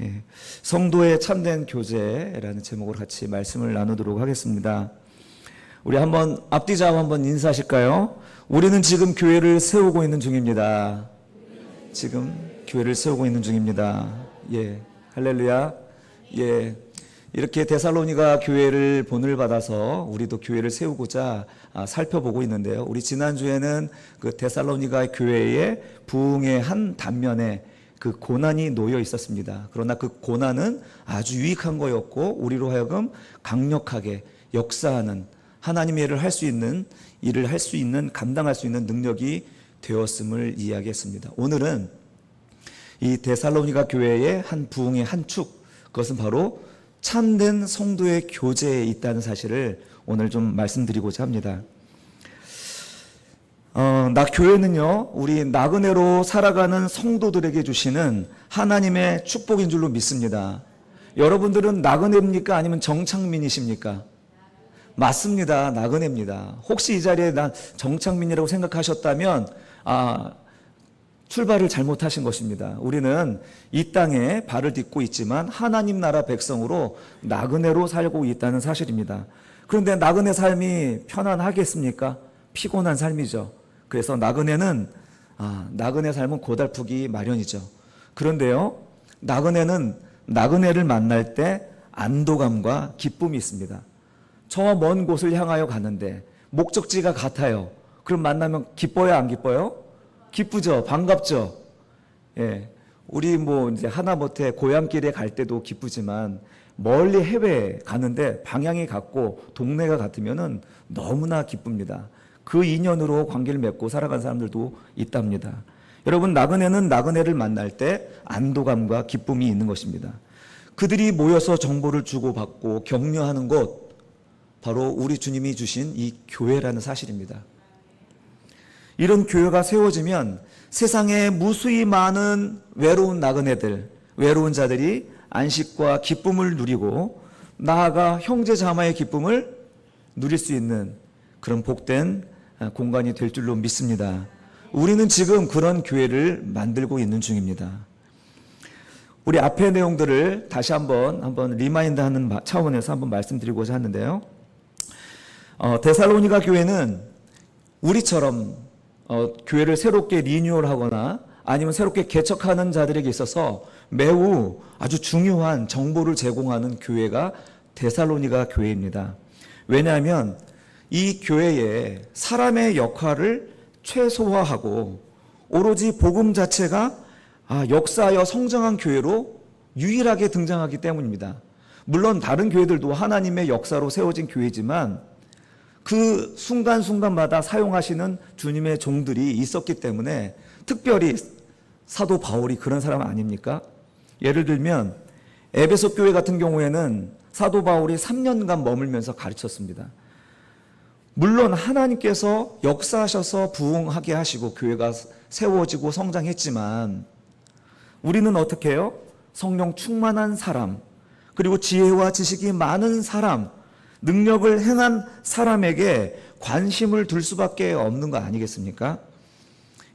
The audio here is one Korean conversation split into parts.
예, 성도의 참된 교제라는 제목으로 같이 말씀을 나누도록 하겠습니다. 우리 한번 앞뒤 좌우 한번 인사하실까요? 우리는 지금 교회를 세우고 있는 중입니다. 지금 교회를 세우고 있는 중입니다. 예, 할렐루야. 예, 이렇게 데살로니가 교회를 본을 받아서 우리도 교회를 세우고자 살펴보고 있는데요. 우리 지난주에는 그 데살로니가 교회의 부흥의 한 단면에 그 고난이 놓여 있었습니다. 그러나 그 고난은 아주 유익한 거였고 우리로 하여금 강력하게 역사하는 하나님의 일을 할 수 있는 감당할 수 있는 능력이 되었음을 이야기했습니다. 오늘은 이 데살로니가 교회의 한 부흥의 한 축, 그것은 바로 참된 성도의 교제에 있다는 사실을 오늘 좀 말씀드리고자 합니다. 교회는요, 우리 나그네로 살아가는 성도들에게 주시는 하나님의 축복인 줄로 믿습니다. 여러분들은 나그네입니까? 아니면 정착민이십니까? 맞습니다. 나그네입니다. 혹시 이 자리에 난 정착민이라고 생각하셨다면, 출발을 잘못하신 것입니다. 우리는 이 땅에 발을 딛고 있지만 하나님 나라 백성으로 나그네로 살고 있다는 사실입니다. 그런데 나그네 삶이 편안하겠습니까? 피곤한 삶이죠. 그래서 나그네 삶은 고달프기 마련이죠. 그런데요, 나그네는 나그네를 만날 때 안도감과 기쁨이 있습니다. 저와 먼 곳을 향하여 가는데 목적지가 같아요. 그럼 만나면 기뻐요, 안 기뻐요? 기쁘죠. 반갑죠. 예. 우리 이제 하다못해 고향길에 갈 때도 기쁘지만 멀리 해외에 가는데 방향이 같고 동네가 같으면은 너무나 기쁩니다. 그 인연으로 관계를 맺고 살아간 사람들도 있답니다. 여러분, 나그네는 나그네를 만날 때 안도감과 기쁨이 있는 것입니다. 그들이 모여서 정보를 주고받고 격려하는 곳, 바로 우리 주님이 주신 이 교회라는 사실입니다. 이런 교회가 세워지면 세상에 무수히 많은 외로운 나그네들, 외로운 자들이 안식과 기쁨을 누리고 나아가 형제 자매의 기쁨을 누릴 수 있는 그런 복된 공간이 될 줄로 믿습니다. 우리는 지금 그런 교회를 만들고 있는 중입니다. 우리 앞의 내용들을 다시 한번 리마인드하는 차원에서 한번 말씀드리고자 하는데요. 데살로니가 교회는 우리처럼 교회를 새롭게 리뉴얼하거나 아니면 새롭게 개척하는 자들에게 있어서 매우 아주 중요한 정보를 제공하는 교회가 데살로니가 교회입니다. 왜냐하면 이 교회에 사람의 역할을 최소화하고 오로지 복음 자체가 역사하여 성장한 교회로 유일하게 등장하기 때문입니다. 물론 다른 교회들도 하나님의 역사로 세워진 교회지만 그 순간순간마다 사용하시는 주님의 종들이 있었기 때문에 특별히 사도 바울이 그런 사람 아닙니까? 예를 들면 에베소 교회 같은 경우에는 사도 바울이 3년간 머물면서 가르쳤습니다. 물론 하나님께서 역사하셔서 부흥하게 하시고 교회가 세워지고 성장했지만 우리는 어떻게 해요? 성령 충만한 사람, 그리고 지혜와 지식이 많은 사람, 능력을 행한 사람에게 관심을 둘 수밖에 없는 거 아니겠습니까?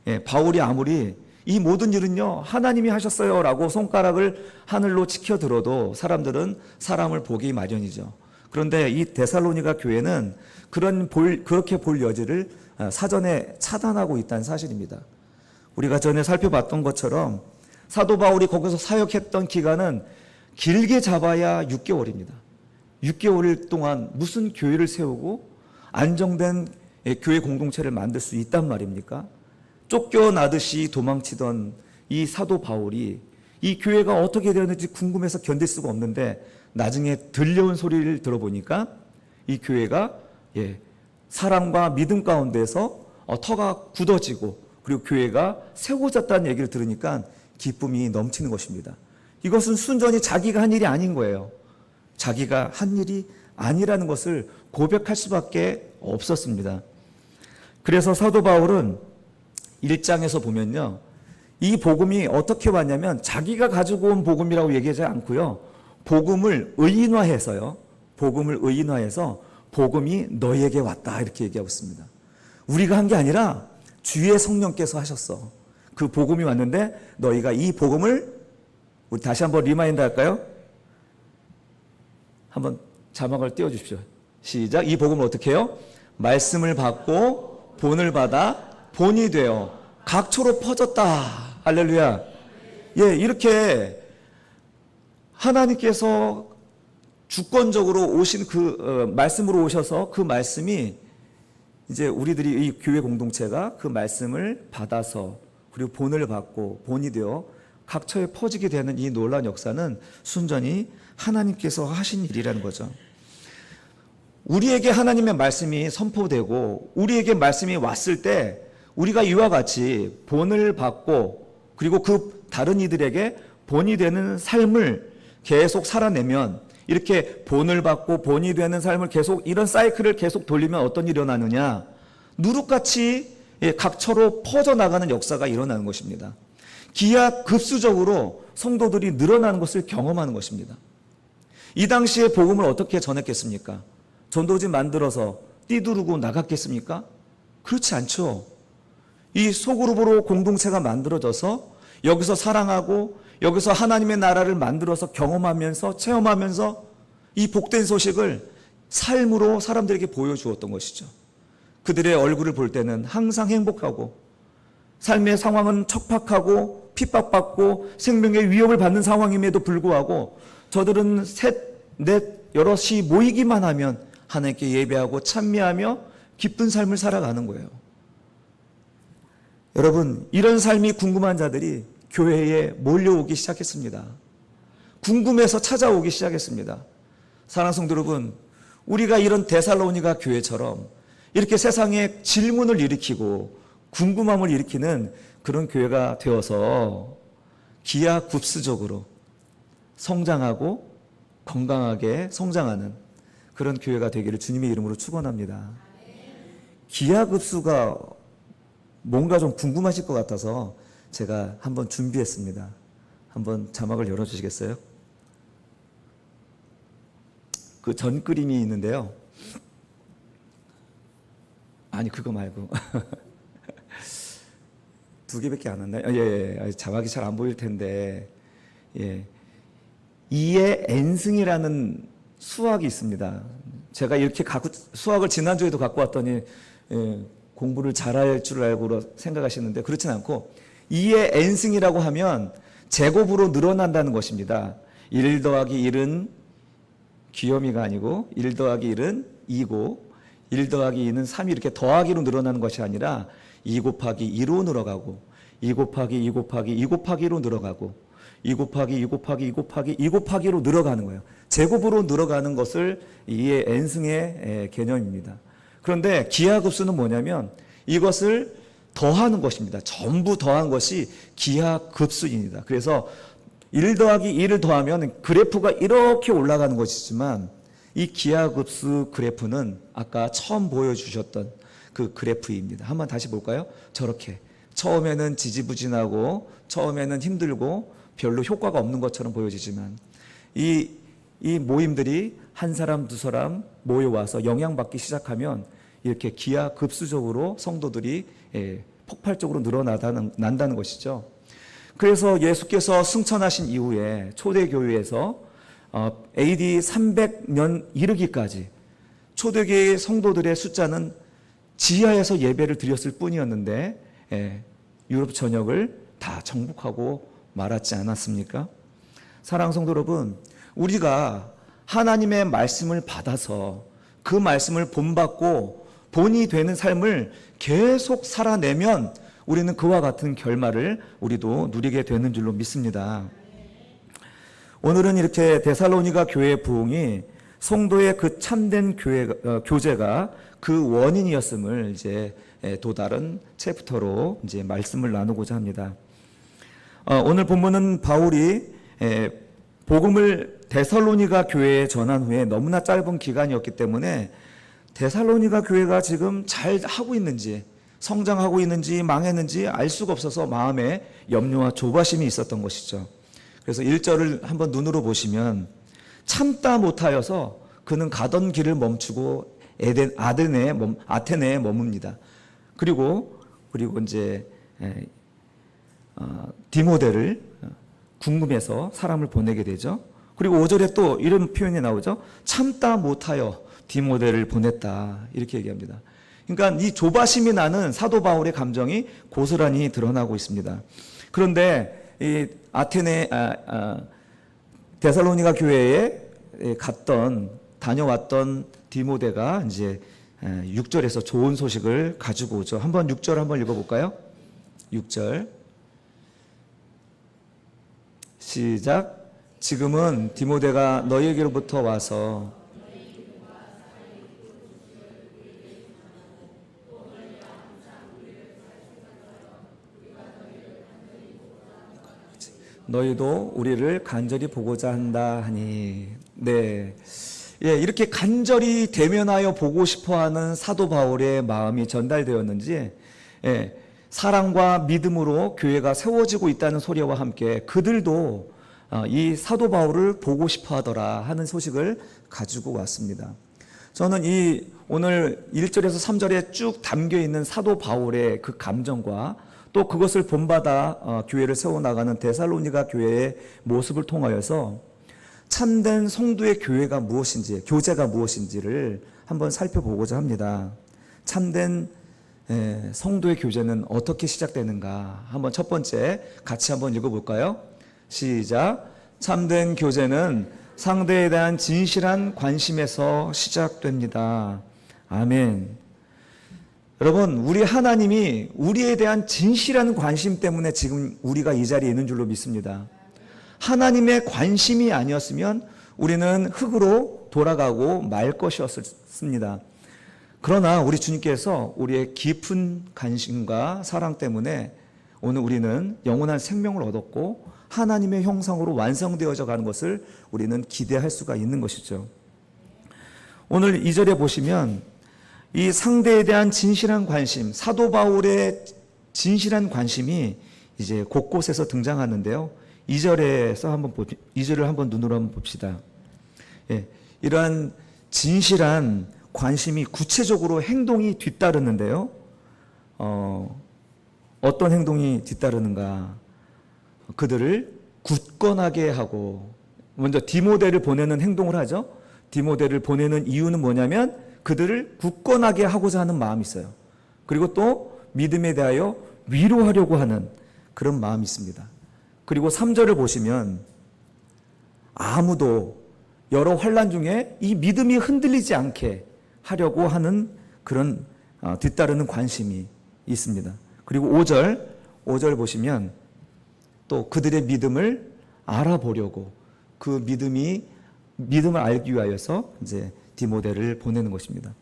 예, 바울이 아무리 이 모든 일은요 하나님이 하셨어요 라고 손가락을 하늘로 치켜들어도 사람들은 사람을 보기 마련이죠. 그런데 이 데살로니가 교회는 그렇게 볼 여지를 사전에 차단하고 있다는 사실입니다. 우리가 전에 살펴봤던 것처럼 사도 바울이 거기서 사역했던 기간은 길게 잡아야 6개월입니다. 6개월 동안 무슨 교회를 세우고 안정된 교회 공동체를 만들 수 있단 말입니까? 쫓겨나듯이 도망치던 이 사도 바울이 이 교회가 어떻게 되었는지 궁금해서 견딜 수가 없는데 나중에 들려온 소리를 들어보니까 이 교회가 사랑과 믿음 가운데서 터가 굳어지고 그리고 교회가 세워졌다는 얘기를 들으니까 기쁨이 넘치는 것입니다. 이것은 순전히 자기가 한 일이 아닌 거예요. 자기가 한 일이 아니라는 것을 고백할 수밖에 없었습니다. 그래서 사도 바울은 1장에서 보면요, 이 복음이 어떻게 왔냐면 자기가 가지고 온 복음이라고 얘기하지 않고요, 복음을 의인화해서 복음이 너희에게 왔다 이렇게 얘기하고 있습니다. 우리가 한 게 아니라 주의 성령께서 하셨어. 그 복음이 왔는데 너희가 이 복음을 우리 다시 한번 리마인드 할까요? 한번 자막을 띄워주십시오. 시작. 이 복음을 어떻게 해요? 말씀을 받고 본을 받아 본이 되어 각처로 퍼졌다. 할렐루야. 예, 이렇게 하나님께서 주권적으로 오신 그 말씀으로 오셔서 그 말씀이 이제 우리들이 이 교회 공동체가 그 말씀을 받아서 그리고 본을 받고 본이 되어 각처에 퍼지게 되는 이 놀라운 역사는 순전히 하나님께서 하신 일이라는 거죠. 우리에게 하나님의 말씀이 선포되고 우리에게 말씀이 왔을 때 우리가 이와 같이 본을 받고 그리고 그 다른 이들에게 본이 되는 삶을 계속 살아내면 이렇게 본을 받고 본이 되는 삶을 계속 이런 사이클을 계속 돌리면 어떤 일이 일어나느냐? 누룩같이 각처로 퍼져나가는 역사가 일어나는 것입니다. 기하급수적으로 성도들이 늘어나는 것을 경험하는 것입니다. 이 당시에 복음을 어떻게 전했겠습니까? 전도지 만들어서 띠두르고 나갔겠습니까? 그렇지 않죠. 이 소그룹으로 공동체가 만들어져서 여기서 사랑하고 여기서 하나님의 나라를 만들어서 경험하면서 체험하면서 이 복된 소식을 삶으로 사람들에게 보여주었던 것이죠. 그들의 얼굴을 볼 때는 항상 행복하고 삶의 상황은 척박하고 핍박받고 생명의 위협을 받는 상황임에도 불구하고 저들은 셋, 넷, 여럿이 모이기만 하면 하나님께 예배하고 찬미하며 기쁜 삶을 살아가는 거예요. 여러분, 이런 삶이 궁금한 자들이 교회에 몰려오기 시작했습니다. 궁금해서 찾아오기 시작했습니다. 사랑하는 성도 여러분, 우리가 이런 데살로니가 교회처럼 이렇게 세상에 질문을 일으키고 궁금함을 일으키는 그런 교회가 되어서 기하급수적으로 성장하고 건강하게 성장하는 그런 교회가 되기를 주님의 이름으로 축원합니다. 기하급수가 뭔가 좀 궁금하실 것 같아서 제가 한번 준비했습니다. 한번 자막을 열어주시겠어요? 그 전 그림이 있는데요. 아니, 그거 말고. 두 개밖에 안 왔나요? 예. 자막이 잘 안 보일 텐데. 예. 이의 N승이라는 수학이 있습니다. 제가 이렇게 수학을 지난주에도 갖고 왔더니, 공부를 잘할 줄 알고 생각하시는데, 그렇진 않고, 2의 n승이라고 하면 제곱으로 늘어난다는 것입니다. 1 더하기 1은 귀요미가 아니고 1 더하기 1은 2고 1 더하기 2는 3이 이렇게 더하기로 늘어나는 것이 아니라 2 곱하기 2로 늘어가고 2 곱하기 2 곱하기 2 곱하기로 늘어가고 2 곱하기 2 곱하기 2 곱하기 2 곱하기로 늘어가는 거예요. 제곱으로 늘어가는 것을 2의 n승의 개념입니다. 그런데 기하급수는 뭐냐면 이것을 더하는 것입니다. 전부 더한 것이 기하급수입니다. 그래서 1 더하기 2를 더하면 그래프가 이렇게 올라가는 것이지만 이 기하급수 그래프는 아까 처음 보여주셨던 그 그래프입니다. 한번 다시 볼까요? 저렇게 처음에는 지지부진하고 처음에는 힘들고 별로 효과가 없는 것처럼 보여지지만 이 모임들이 한 사람 두 사람 모여와서 영향받기 시작하면 이렇게 기하급수적으로 성도들이 폭발적으로 늘어난다는 것이죠. 그래서 예수께서 승천하신 이후에 초대교회에서 AD 300년 이르기까지 초대교회의 성도들의 숫자는 지하에서 예배를 드렸을 뿐이었는데 유럽 전역을 다 정복하고 말았지 않았습니까? 사랑하는 성도 여러분, 우리가 하나님의 말씀을 받아서 그 말씀을 본받고 본이 되는 삶을 계속 살아내면 우리는 그와 같은 결말을 우리도 누리게 되는 줄로 믿습니다. 오늘은 이렇게 데살로니가 교회의 부흥이 성도의 그 참된 교제가 그 원인이었음을 이제 또 다른 챕터로 이제 말씀을 나누고자 합니다. 오늘 본문은 바울이 복음을 데살로니가 교회에 전한 후에 너무나 짧은 기간이었기 때문에 데살로니가 교회가 지금 잘 하고 있는지 성장하고 있는지 망했는지 알 수가 없어서 마음에 염려와 조바심이 있었던 것이죠. 그래서 1절을 한번 눈으로 보시면 참다 못하여서 그는 가던 길을 멈추고 아테네에 머뭅니다. 그리고 이제 디모데를 궁금해서 사람을 보내게 되죠. 그리고 5절에 또 이런 표현이 나오죠. 참다 못하여 디모데를 보냈다. 이렇게 얘기합니다. 그러니까 이 조바심이 나는 사도 바울의 감정이 고스란히 드러나고 있습니다. 그런데 이 데살로니가 교회에 다녀왔던 디모데가 이제 6절에서 좋은 소식을 가지고 오죠. 한번 6절 한번 읽어볼까요? 6절 시작. 지금은 디모데가 너희에게로부터 와서 너희도 우리를 간절히 보고자 한다 하니. 네. 예, 이렇게 간절히 대면하여 보고 싶어 하는 사도 바울의 마음이 전달되었는지, 예, 사랑과 믿음으로 교회가 세워지고 있다는 소리와 함께 그들도 이 사도 바울을 보고 싶어 하더라 하는 소식을 가지고 왔습니다. 저는 이 오늘 1절에서 3절에 쭉 담겨 있는 사도 바울의 그 감정과 또 그것을 본받아 교회를 세워나가는 데살로니가 교회의 모습을 통하여서 참된 성도의 교회가 무엇인지, 교제가 무엇인지를 한번 살펴보고자 합니다. 참된 성도의 교제는 어떻게 시작되는가? 한번 첫 번째 같이 한번 읽어볼까요? 시작. 참된 교제는 상대에 대한 진실한 관심에서 시작됩니다. 아멘. 여러분, 우리 하나님이 우리에 대한 진실한 관심 때문에 지금 우리가 이 자리에 있는 줄로 믿습니다. 하나님의 관심이 아니었으면 우리는 흙으로 돌아가고 말 것이었습니다. 그러나 우리 주님께서 우리의 깊은 관심과 사랑 때문에 오늘 우리는 영원한 생명을 얻었고 하나님의 형상으로 완성되어져 가는 것을 우리는 기대할 수가 있는 것이죠. 오늘 2절에 보시면 이 상대에 대한 진실한 관심, 사도 바울의 진실한 관심이 이제 곳곳에서 등장하는데요. 2절을 한번 눈으로 한번 봅시다. 예, 이러한 진실한 관심이 구체적으로 행동이 뒤따르는데요. 어떤 행동이 뒤따르는가? 그들을 굳건하게 하고, 먼저 디모데를 보내는 행동을 하죠. 디모데를 보내는 이유는 뭐냐면 그들을 굳건하게 하고자 하는 마음이 있어요. 그리고 또 믿음에 대하여 위로하려고 하는 그런 마음이 있습니다. 그리고 3절을 보시면 아무도 여러 환난 중에 이 믿음이 흔들리지 않게 하려고 하는 그런 뒤따르는 관심이 있습니다. 그리고 5절 보시면 또 그들의 믿음을 알아보려고 그 믿음을 알기 위하여서 이제 디모데를 보내는 것입니다.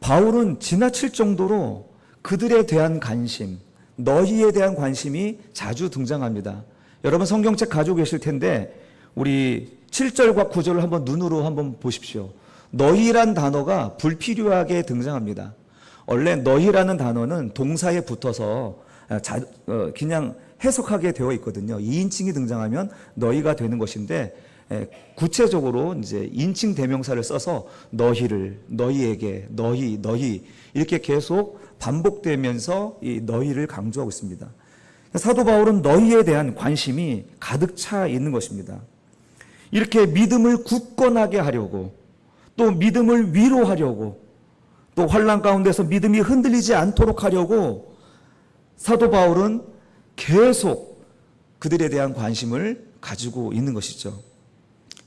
바울은 지나칠 정도로 그들에 대한 관심, 너희에 대한 관심이 자주 등장합니다. 여러분 성경책 가지고 계실 텐데 우리 7절과 9절을 한번 눈으로 한번 보십시오. 너희란 단어가 불필요하게 등장합니다. 원래 너희라는 단어는 동사에 붙어서 그냥 해석하게 되어 있거든요. 2인칭이 등장하면 너희가 되는 것인데 구체적으로 이제 인칭 대명사를 써서 너희를, 너희에게, 너희 이렇게 계속 반복되면서 이 너희를 강조하고 있습니다. 사도 바울은 너희에 대한 관심이 가득 차 있는 것입니다. 이렇게 믿음을 굳건하게 하려고 또 믿음을 위로하려고 또 환난 가운데서 믿음이 흔들리지 않도록 하려고 사도 바울은 계속 그들에 대한 관심을 가지고 있는 것이죠.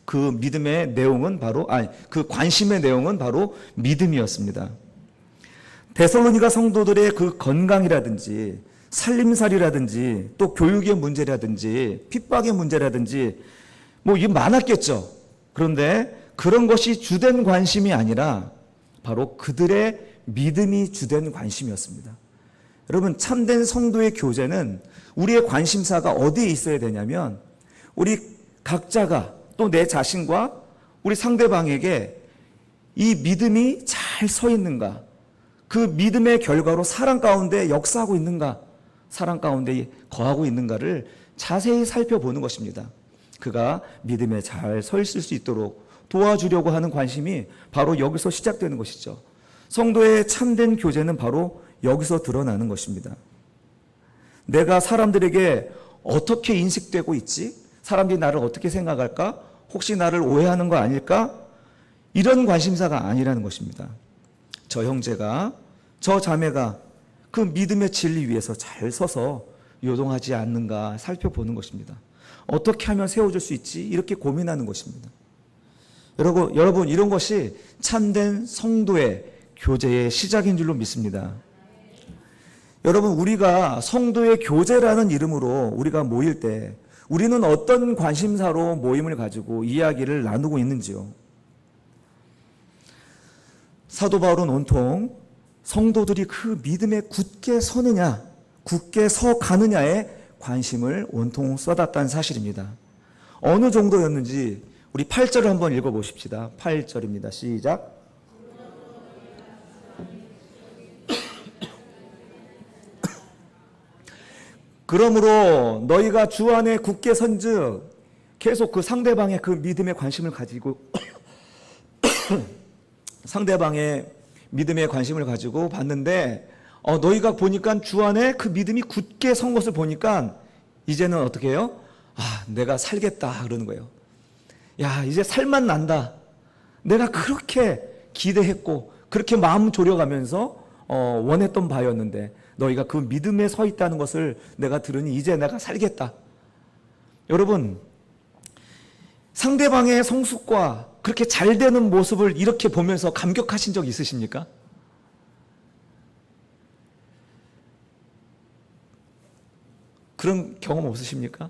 그 믿음의 내용은 그 관심의 내용은 바로 믿음이었습니다. 데살로니가 성도들의 그 건강이라든지 살림살이라든지 또 교육의 문제라든지 핍박의 문제라든지 이게 많았겠죠. 그런데 그런 것이 주된 관심이 아니라 바로 그들의 믿음이 주된 관심이었습니다. 여러분 참된 성도의 교제는 우리의 관심사가 어디에 있어야 되냐면 우리 각자가 또 내 자신과 우리 상대방에게 이 믿음이 잘 서 있는가, 그 믿음의 결과로 사랑 가운데 역사하고 있는가, 사랑 가운데 거하고 있는가를 자세히 살펴보는 것입니다. 그가 믿음에 잘 서 있을 수 있도록 도와주려고 하는 관심이 바로 여기서 시작되는 것이죠. 성도의 참된 교제는 바로 여기서 드러나는 것입니다. 내가 사람들에게 어떻게 인식되고 있지? 사람들이 나를 어떻게 생각할까? 혹시 나를 오해하는 거 아닐까? 이런 관심사가 아니라는 것입니다. 저 형제가, 저 자매가 그 믿음의 진리 위에서 잘 서서 요동하지 않는가 살펴보는 것입니다. 어떻게 하면 세워줄 수 있지? 이렇게 고민하는 것입니다. 여러분, 이런 것이 참된 성도의 교제의 시작인 줄로 믿습니다. 여러분, 우리가 성도의 교제라는 이름으로 우리가 모일 때 우리는 어떤 관심사로 모임을 가지고 이야기를 나누고 있는지요? 사도 바울은 온통 성도들이 그 믿음에 굳게 서느냐, 굳게 서 가느냐에 관심을 온통 쏟았다는 사실입니다. 어느 정도였는지 우리 8절을 한번 읽어보십시다. 8절입니다. 시작. 그러므로 너희가 주 안에 굳게 선즉, 계속 그 상대방의 그 믿음에 관심을 가지고 상대방의 믿음에 관심을 가지고 봤는데 너희가 보니까 주 안에 그 믿음이 굳게 선 것을 보니까 이제는 어떻게 해요? 내가 살겠다 그러는 거예요. 야, 이제 살만 난다. 내가 그렇게 기대했고 그렇게 마음 졸여가면서 원했던 바였는데 너희가 그 믿음에 서 있다는 것을 내가 들으니 이제 내가 살겠다. 여러분, 상대방의 성숙과 그렇게 잘 되는 모습을 이렇게 보면서 감격하신 적 있으십니까? 그런 경험 없으십니까?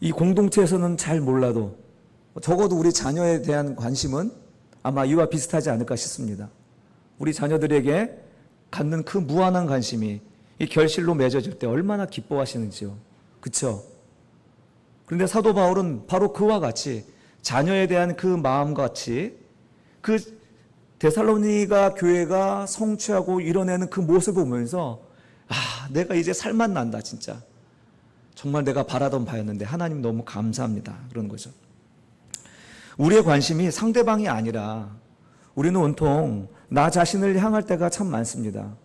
이 공동체에서는 잘 몰라도 적어도 우리 자녀에 대한 관심은 아마 이와 비슷하지 않을까 싶습니다. 우리 자녀들에게 갖는 그 무한한 관심이 이 결실로 맺어질 때 얼마나 기뻐하시는지요. 그렇죠? 그런데 사도 바울은 바로 그와 같이 자녀에 대한 그 마음같이 그 데살로니가 교회가 성취하고 이뤄내는 그 모습을 보면서 내가 이제 살만 난다 진짜. 정말 내가 바라던 바였는데 하나님 너무 감사합니다. 그런 거죠. 우리의 관심이 상대방이 아니라 우리는 온통 나 자신을 향할 때가 참 많습니다.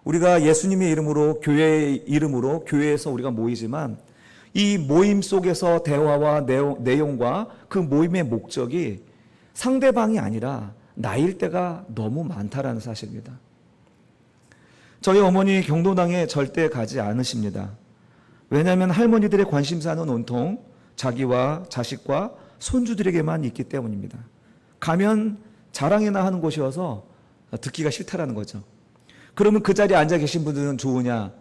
우리가 예수님의 이름으로 교회의 이름으로 교회에서 우리가 모이지만 이 모임 속에서 대화와 내용과 그 모임의 목적이 상대방이 아니라 나일 때가 너무 많다라는 사실입니다. 저희 어머니 경로당에 절대 가지 않으십니다. 왜냐하면 할머니들의 관심사는 온통 자기와 자식과 손주들에게만 있기 때문입니다. 가면 자랑이나 하는 곳이어서 듣기가 싫다라는 거죠. 그러면 그 자리에 앉아 계신 분들은 좋으냐?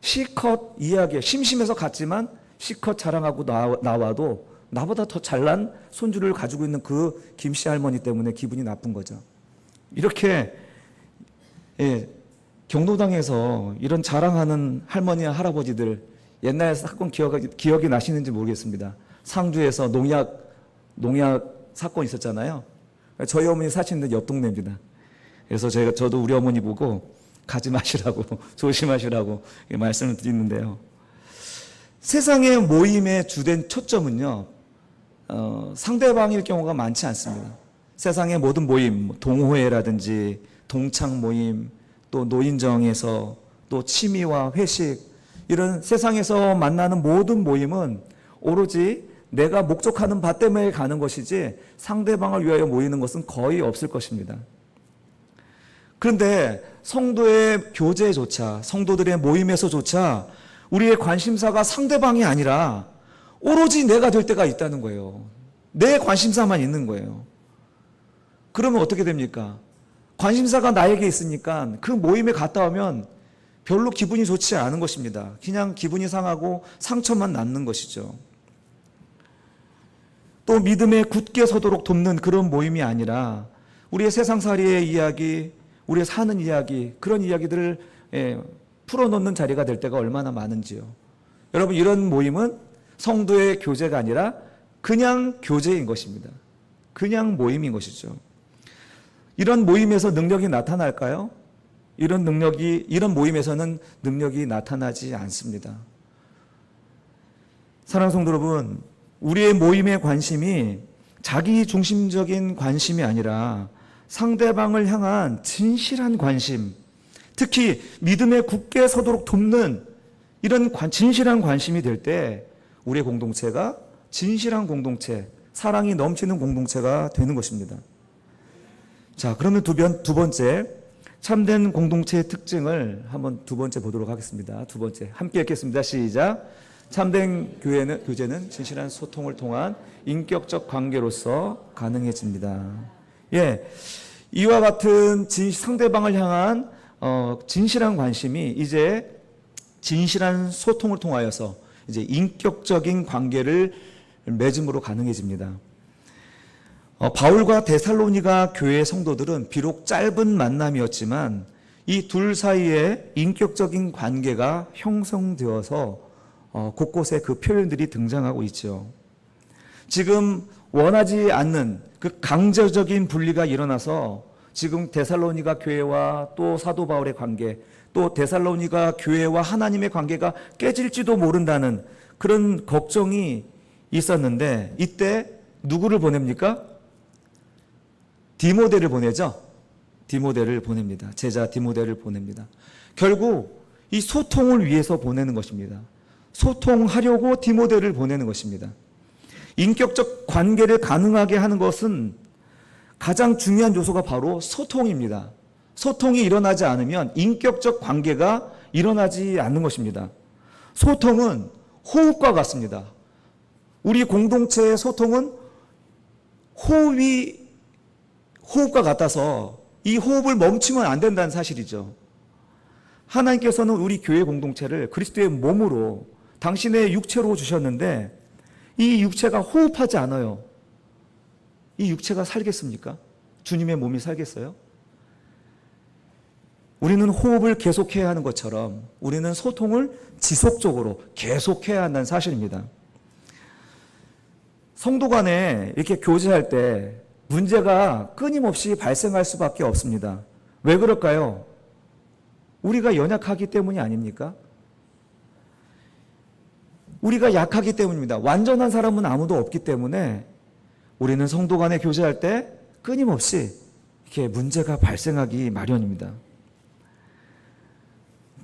실컷 이야기, 심심해서 갔지만 실컷 자랑하고 나와도 나보다 더 잘난 손주를 가지고 있는 그 김씨 할머니 때문에 기분이 나쁜 거죠. 이렇게 경로당에서 이런 자랑하는 할머니와 할아버지들, 옛날 사건 기억이 나시는지 모르겠습니다. 상주에서 농약 사건 있었잖아요. 저희 어머니 사시는 옆 동네입니다. 그래서 저도 우리 어머니 보고 가지 마시라고 조심하시라고 말씀을 드리는데요. 세상의 모임의 주된 초점은요, 상대방일 경우가 많지 않습니다. 세상의 모든 모임, 동호회라든지 동창 모임, 또 노인정에서 또 취미와 회식, 이런 세상에서 만나는 모든 모임은 오로지 내가 목적하는 바 때문에 가는 것이지 상대방을 위하여 모이는 것은 거의 없을 것입니다. 그런데 성도의 교제조차, 성도들의 모임에서조차 우리의 관심사가 상대방이 아니라 오로지 내가 될 때가 있다는 거예요. 내 관심사만 있는 거예요. 그러면 어떻게 됩니까? 관심사가 나에게 있으니까 그 모임에 갔다 오면 별로 기분이 좋지 않은 것입니다. 그냥 기분이 상하고 상처만 남는 것이죠. 또 믿음에 굳게 서도록 돕는 그런 모임이 아니라 우리의 세상살이의 이야기, 우리의 사는 이야기, 그런 이야기들을 풀어놓는 자리가 될 때가 얼마나 많은지요. 여러분, 이런 모임은 성도의 교제가 아니라 그냥 교제인 것입니다. 그냥 모임인 것이죠. 이런 모임에서 능력이 나타날까요? 이런 모임에서는 능력이 나타나지 않습니다. 사랑하는 성도 여러분, 우리의 모임의 관심이 자기 중심적인 관심이 아니라 상대방을 향한 진실한 관심, 특히 믿음에 굳게 서도록 돕는 이런 진실한 관심이 될 때 우리의 공동체가 진실한 공동체, 사랑이 넘치는 공동체가 되는 것입니다. 자, 그러면 두 번째, 참된 공동체의 특징을 한번 두 번째 보도록 하겠습니다. 두 번째, 함께 읽겠습니다. 시작. 참된 교제는 진실한 소통을 통한 인격적 관계로서 가능해집니다. 예, 이와 같은 상대방을 향한 진실한 관심이 이제 진실한 소통을 통하여서 이제 인격적인 관계를 맺음으로 가능해집니다. 바울과 데살로니가 교회의 성도들은 비록 짧은 만남이었지만 이 둘 사이에 인격적인 관계가 형성되어서 곳곳에 그 표현들이 등장하고 있죠. 지금 원하지 않는 그 강제적인 분리가 일어나서 지금 데살로니가 교회와 또 사도 바울의 관계, 또 데살로니가 교회와 하나님의 관계가 깨질지도 모른다는 그런 걱정이 있었는데 이때 누구를 보냅니까? 디모데를 보내죠. 디모데를 보냅니다. 제자 디모데를 보냅니다. 결국 이 소통을 위해서 보내는 것입니다. 소통하려고 디모데를 보내는 것입니다. 인격적 관계를 가능하게 하는 것은 가장 중요한 요소가 바로 소통입니다. 소통이 일어나지 않으면 인격적 관계가 일어나지 않는 것입니다. 소통은 호흡과 같습니다. 우리 공동체의 소통은 호흡과 같아서 이 호흡을 멈추면 안 된다는 사실이죠. 하나님께서는 우리 교회 공동체를 그리스도의 몸으로 당신의 육체로 주셨는데 이 육체가 호흡하지 않아요. 이 육체가 살겠습니까? 주님의 몸이 살겠어요? 우리는 호흡을 계속해야 하는 것처럼 우리는 소통을 지속적으로 계속해야 한다는 사실입니다. 성도 간에 이렇게 교제할 때 문제가 끊임없이 발생할 수밖에 없습니다. 왜 그럴까요? 우리가 연약하기 때문이 아닙니까? 우리가 약하기 때문입니다. 완전한 사람은 아무도 없기 때문에 우리는 성도 간에 교제할 때 끊임없이 이렇게 문제가 발생하기 마련입니다.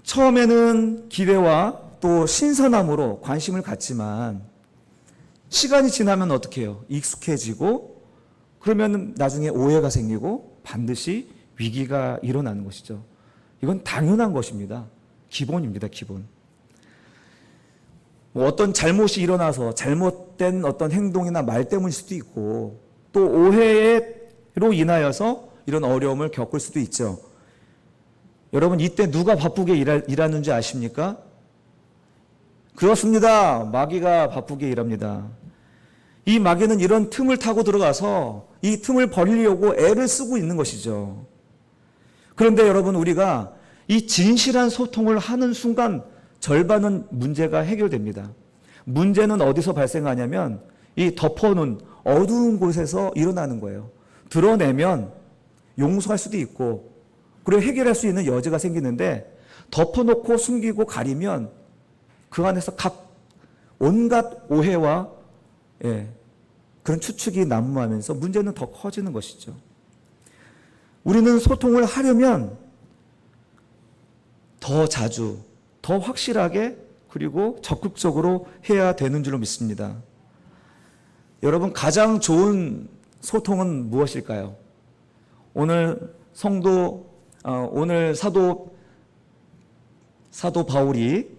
처음에는 기대와 또 신선함으로 관심을 갖지만 시간이 지나면 어떻게 해요? 익숙해지고 그러면 나중에 오해가 생기고 반드시 위기가 일어나는 것이죠. 이건 당연한 것입니다. 기본입니다. 기본. 어떤 잘못이 일어나서 잘못된 어떤 행동이나 말 때문일 수도 있고 또 오해로 인하여서 이런 어려움을 겪을 수도 있죠. 여러분 이때 누가 바쁘게 일하는지 아십니까? 그렇습니다. 마귀가 바쁘게 일합니다. 이 마귀는 이런 틈을 타고 들어가서 이 틈을 벌리려고 애를 쓰고 있는 것이죠. 그런데 여러분 우리가 이 진실한 소통을 하는 순간 절반은 문제가 해결됩니다. 문제는 어디서 발생하냐면 이 덮어놓은 어두운 곳에서 일어나는 거예요. 드러내면 용서할 수도 있고 그리고 해결할 수 있는 여지가 생기는데 덮어놓고 숨기고 가리면 그 안에서 온갖 오해와 그런 추측이 난무하면서 문제는 더 커지는 것이죠. 우리는 소통을 하려면 더 자주, 더 확실하게 그리고 적극적으로 해야 되는 줄로 믿습니다. 여러분 가장 좋은 소통은 무엇일까요? 오늘 사도 바울이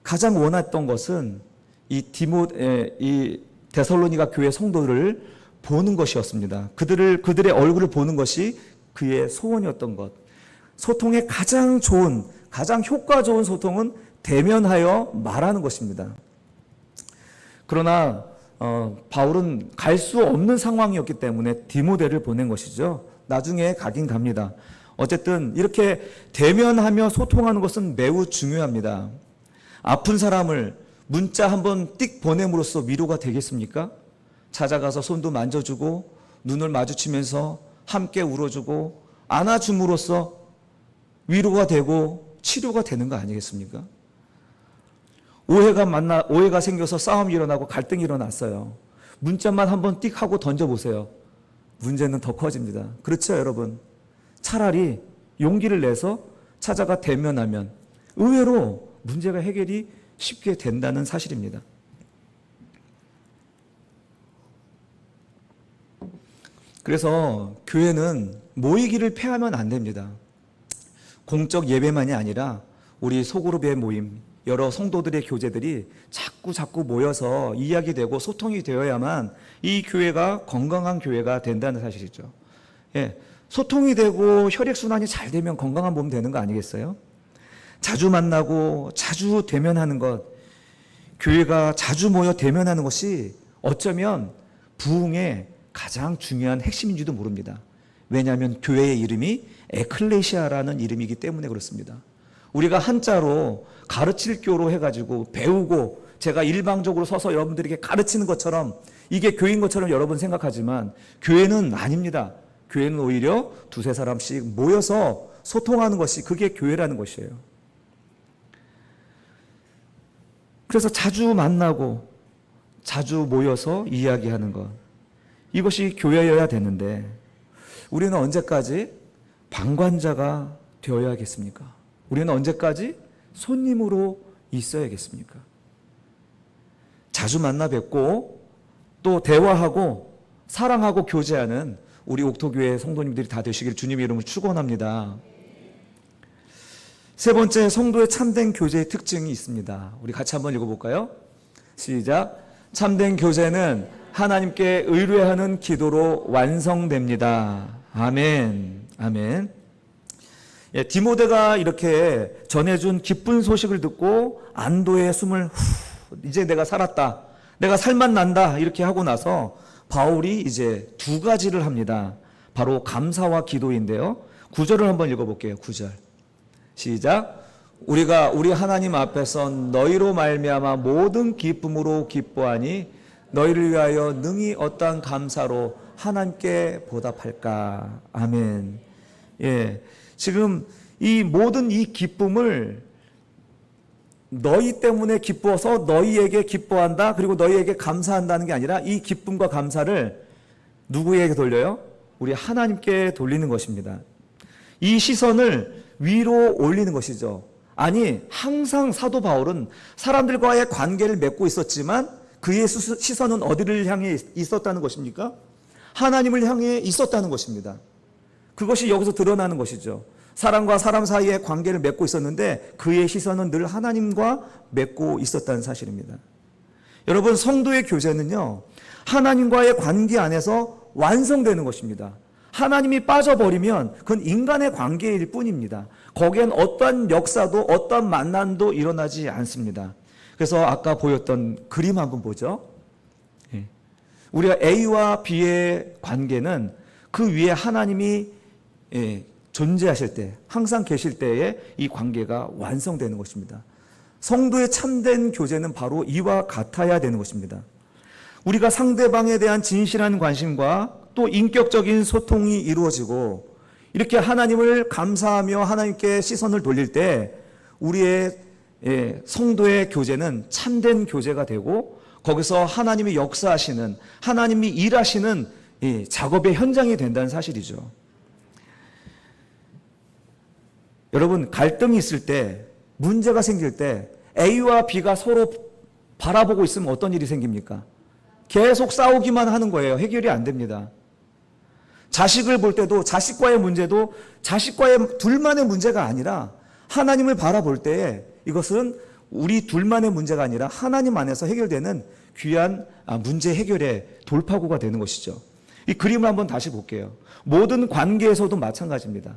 가장 원했던 것은 이 데살로니가 교회 성도를 보는 것이었습니다. 그들의 얼굴을 보는 것이 그의 소원이었던 것. 소통의 가장 효과 좋은 소통은 대면하여 말하는 것입니다. 그러나 바울은 갈 수 없는 상황이었기 때문에 디모데를 보낸 것이죠. 나중에 가긴 갑니다. 어쨌든 이렇게 대면하며 소통하는 것은 매우 중요합니다. 아픈 사람을 문자 한번 띡 보냄으로써 위로가 되겠습니까? 찾아가서 손도 만져주고 눈을 마주치면서 함께 울어주고 안아줌으로써 위로가 되고 치료가 되는 거 아니겠습니까? 오해가 생겨서 싸움이 일어나고 갈등이 일어났어요. 문자만 한번 띡 하고 던져보세요. 문제는 더 커집니다. 그렇죠, 여러분? 차라리 용기를 내서 찾아가 대면하면 의외로 문제가 해결이 쉽게 된다는 사실입니다. 그래서 교회는 모이기를 폐하면 안 됩니다. 공적 예배만이 아니라 우리 소그룹의 모임, 여러 성도들의 교제들이 자꾸 모여서 이야기되고 소통이 되어야만 이 교회가 건강한 교회가 된다는 사실이죠. 예, 소통이 되고 혈액순환이 잘 되면 건강한 몸 되는 거 아니겠어요? 자주 만나고 자주 대면하는 것, 교회가 자주 모여 대면하는 것이 어쩌면 부흥의 가장 중요한 핵심인지도 모릅니다. 왜냐하면 교회의 이름이 에클레시아라는 이름이기 때문에 그렇습니다. 우리가 한자로 가르칠 교로 해가지고 배우고 제가 일방적으로 서서 여러분들에게 가르치는 것처럼 이게 교회인 것처럼 여러분 생각하지만 교회는 아닙니다. 교회는 오히려 두세 사람씩 모여서 소통하는 것이 그게 교회라는 것이에요. 그래서 자주 만나고 자주 모여서 이야기하는 것, 이것이 교회여야 되는데 우리는 언제까지 방관자가 되어야겠습니까? 우리는 언제까지 손님으로 있어야겠습니까? 자주 만나 뵙고 또 대화하고 사랑하고 교제하는 우리 옥토교회 성도님들이 다 되시길 주님의 이름으로 축원합니다. 세 번째, 성도의 참된 교제의 특징이 있습니다. 우리 같이 한번 읽어볼까요? 시작. 참된 교제는 하나님께 의뢰하는 기도로 완성됩니다. 아멘. 아멘. 예, 디모데가 이렇게 전해준 기쁜 소식을 듣고 안도의 숨을 이제 내가 살았다, 내가 살만 난다 이렇게 하고 나서 바울이 이제 두 가지를 합니다. 바로 감사와 기도인데요. 9절을 한번 읽어볼게요. 9절 시작. 우리가 우리 하나님 앞에서 너희로 말미암아 모든 기쁨으로 기뻐하니 너희를 위하여 능히 어떠한 감사로 하나님께 보답할까. 아멘. 예, 지금 이 모든 이 기쁨을 너희 때문에 기뻐서 너희에게 기뻐한다, 그리고 너희에게 감사한다는 게 아니라 이 기쁨과 감사를 누구에게 돌려요? 우리 하나님께 돌리는 것입니다. 이 시선을 위로 올리는 것이죠. 아니, 항상 사도 바울은 사람들과의 관계를 맺고 있었지만 그의 시선은 어디를 향해 있었다는 것입니까? 하나님을 향해 있었다는 것입니다. 그것이 여기서 드러나는 것이죠. 사람과 사람 사이의 관계를 맺고 있었는데 그의 시선은 늘 하나님과 맺고 있었다는 사실입니다. 여러분, 성도의 교제는요, 하나님과의 관계 안에서 완성되는 것입니다. 하나님이 빠져버리면 그건 인간의 관계일 뿐입니다. 거기엔 어떠한 역사도 어떠한 만남도 일어나지 않습니다. 그래서 아까 보였던 그림 한번 보죠. 우리가 A와 B의 관계는 그 위에 하나님이 존재하실 때, 항상 계실 때에 이 관계가 완성되는 것입니다. 성도의 참된 교제는 바로 이와 같아야 되는 것입니다. 우리가 상대방에 대한 진실한 관심과 또 인격적인 소통이 이루어지고 이렇게 하나님을 감사하며 하나님께 시선을 돌릴 때 우리의 성도의 교제는 참된 교제가 되고 거기서 하나님이 역사하시는, 하나님이 일하시는 작업의 현장이 된다는 사실이죠. 여러분, 갈등이 있을 때, 문제가 생길 때 A와 B가 서로 바라보고 있으면 어떤 일이 생깁니까? 계속 싸우기만 하는 거예요. 해결이 안 됩니다. 자식을 볼 때도 자식과의 문제도 자식과의 둘만의 문제가 아니라 하나님을 바라볼 때에 이것은 우리 둘만의 문제가 아니라 하나님 안에서 해결되는 귀한 문제 해결의 돌파구가 되는 것이죠. 이 그림을 한번 다시 볼게요. 모든 관계에서도 마찬가지입니다.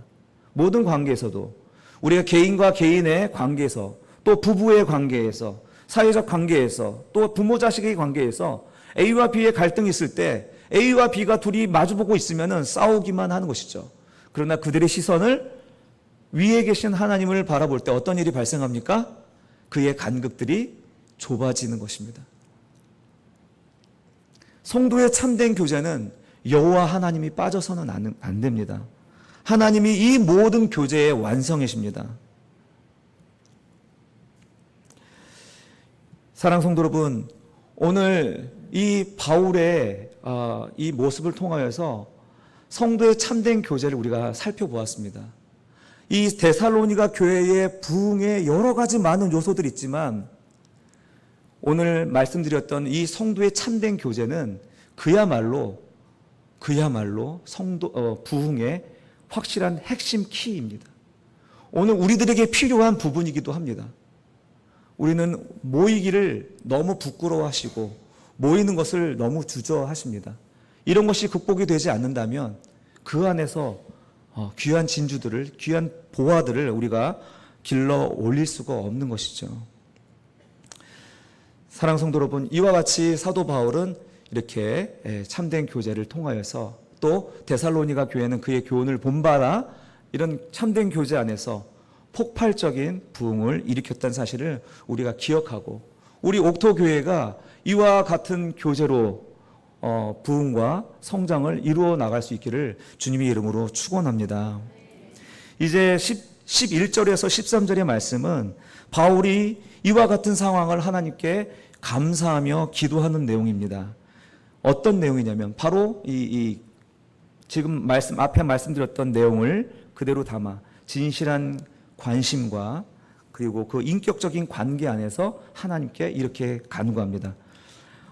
모든 관계에서도 우리가 개인과 개인의 관계에서, 또 부부의 관계에서, 사회적 관계에서, 또 부모 자식의 관계에서 A와 B의 갈등이 있을 때 A와 B가 둘이 마주보고 있으면 싸우기만 하는 것이죠. 그러나 그들의 시선을 위에 계신 하나님을 바라볼 때 어떤 일이 발생합니까? 그의 간극들이 좁아지는 것입니다. 성도의 참된 교제는 여호와 하나님이 빠져서는 안 됩니다. 하나님이 이 모든 교제의 완성이십니다. 사랑하는 성도 여러분, 오늘 이 바울의 이 모습을 통하여서 성도의 참된 교제를 우리가 살펴보았습니다. 이 데살로니가 교회의 부흥에 여러 가지 많은 요소들이 있지만 오늘 말씀드렸던 이 성도의 참된 교제는 그야말로 부흥의 확실한 핵심 키입니다. 오늘 우리들에게 필요한 부분이기도 합니다. 우리는 모이기를 너무 부끄러워하시고 모이는 것을 너무 주저하십니다. 이런 것이 극복이 되지 않는다면 그 안에서 귀한 진주들을, 귀한 보화들을 우리가 길러 올릴 수가 없는 것이죠. 사랑하는 성도 여러분, 이와 같이 사도 바울은 이렇게 참된 교제를 통하여서 또 데살로니가 교회는 그의 교훈을 본받아 이런 참된 교제 안에서 폭발적인 부흥을 일으켰다는 사실을 우리가 기억하고 우리 옥토 교회가 이와 같은 교제로 부흥과 성장을 이루어 나갈 수 있기를 주님의 이름으로 축원합니다. 이제 11절에서 13절의 말씀은 바울이 이와 같은 상황을 하나님께 감사하며 기도하는 내용입니다. 어떤 내용이냐면 바로 지금 앞에 말씀드렸던 내용을 그대로 담아 진실한 관심과 그리고 그 인격적인 관계 안에서 하나님께 이렇게 간구합니다.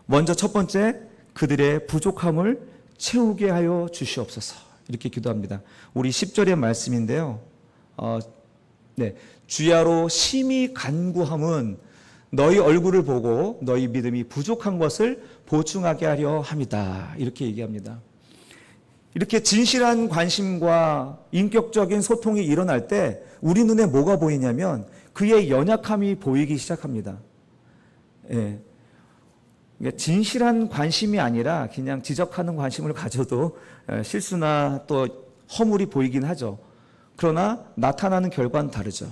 먼저 첫 번째, 그들의 부족함을 채우게 하여 주시옵소서. 이렇게 기도합니다. 우리 10절의 말씀인데요. 주야로 심히 간구함은 너희 얼굴을 보고 너희 믿음이 부족한 것을 보충하게 하려 함이다. 이렇게 얘기합니다. 이렇게 진실한 관심과 인격적인 소통이 일어날 때 우리 눈에 뭐가 보이냐면 그의 연약함이 보이기 시작합니다. 진실한 관심이 아니라 그냥 지적하는 관심을 가져도 실수나 또 허물이 보이긴 하죠. 그러나 나타나는 결과는 다르죠.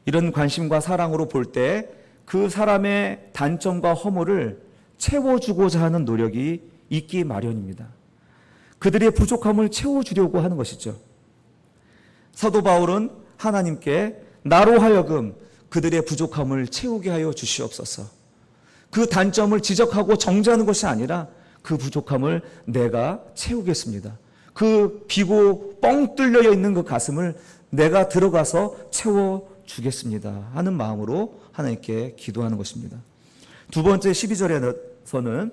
이런 관심과 사랑으로 볼 때 그 사람의 단점과 허물을 채워주고자 하는 노력이 있기 마련입니다. 그들의 부족함을 채워주려고 하는 것이죠. 사도 바울은 하나님께 나로 하여금 그들의 부족함을 채우게 하여 주시옵소서. 그 단점을 지적하고 정죄하는 것이 아니라 그 부족함을 내가 채우겠습니다. 그 비고 뻥 뚫려 있는 그 가슴을 내가 들어가서 채워주겠습니다 하는 마음으로 하나님께 기도하는 것입니다. 두 번째 12절에서는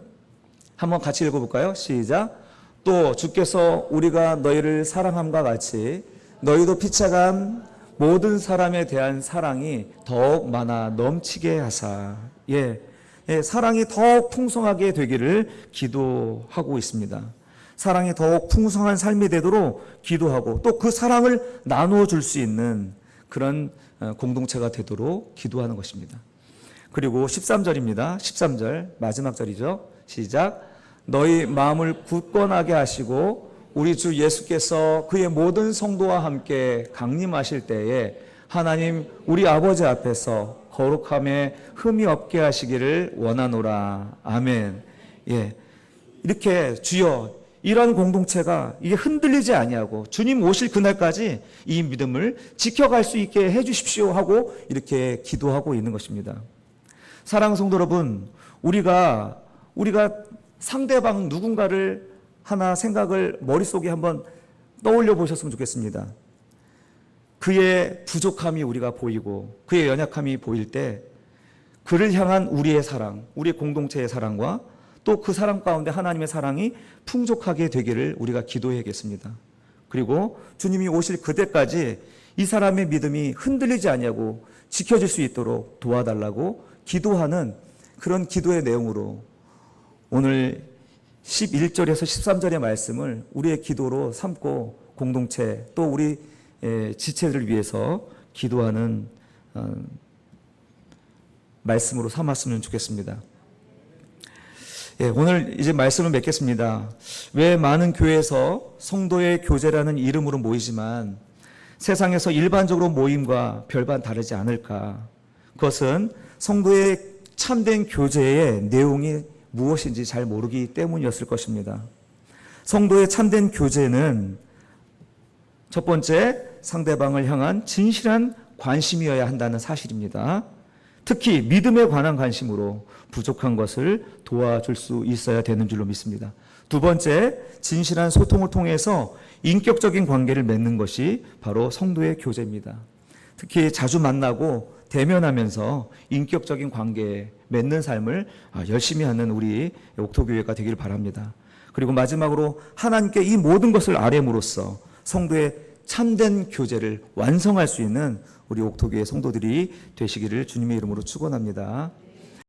한번 같이 읽어볼까요? 시작. 또 주께서 우리가 너희를 사랑함과 같이 너희도 피차간 모든 사람에 대한 사랑이 더욱 많아 넘치게 하사 사랑이 더욱 풍성하게 되기를 기도하고 있습니다. 사랑이 더욱 풍성한 삶이 되도록 기도하고 또 그 사랑을 나누어 줄 수 있는 그런 공동체가 되도록 기도하는 것입니다. 그리고 13절입니다. 13절 마지막 절이죠. 시작. 너희 마음을 굳건하게 하시고 우리 주 예수께서 그의 모든 성도와 함께 강림하실 때에 하나님 우리 아버지 앞에서 거룩함에 흠이 없게 하시기를 원하노라. 아멘. 이렇게 주여 이런 공동체가 이게 흔들리지 아니하고 주님 오실 그날까지 이 믿음을 지켜갈 수 있게 해주십시오 하고 이렇게 기도하고 있는 것입니다. 사랑하는 성도 여러분, 우리가 상대방 누군가를 하나 생각을 머릿속에 한번 떠올려 보셨으면 좋겠습니다. 그의 부족함이 우리가 보이고 그의 연약함이 보일 때 그를 향한 우리의 사랑, 우리 공동체의 사랑과 또 그 사랑 가운데 하나님의 사랑이 풍족하게 되기를 우리가 기도해야겠습니다. 그리고 주님이 오실 그때까지 이 사람의 믿음이 흔들리지 않냐고 지켜질 수 있도록 도와달라고 기도하는 그런 기도의 내용으로 오늘 11절에서 13절의 말씀을 우리의 기도로 삼고 공동체 또 우리 지체들을 위해서 기도하는 말씀으로 삼았으면 좋겠습니다. 오늘 이제 말씀을 맺겠습니다. 왜 많은 교회에서 성도의 교제라는 이름으로 모이지만 세상에서 일반적으로 모임과 별반 다르지 않을까? 그것은 성도의 참된 교제의 내용이 무엇인지 잘 모르기 때문이었을 것입니다. 성도의 참된 교제는 첫 번째, 상대방을 향한 진실한 관심이어야 한다는 사실입니다. 특히 믿음에 관한 관심으로 부족한 것을 도와줄 수 있어야 되는 줄로 믿습니다. 두 번째, 진실한 소통을 통해서 인격적인 관계를 맺는 것이 바로 성도의 교제입니다. 특히 자주 만나고 대면하면서 인격적인 관계 맺는 삶을 열심히 하는 우리 옥토교회가 되길 바랍니다. 그리고 마지막으로 하나님께 이 모든 것을 아뢰므로써 성도의 참된 교제를 완성할 수 있는 우리 옥토교회 성도들이 되시기를 주님의 이름으로 축원합니다.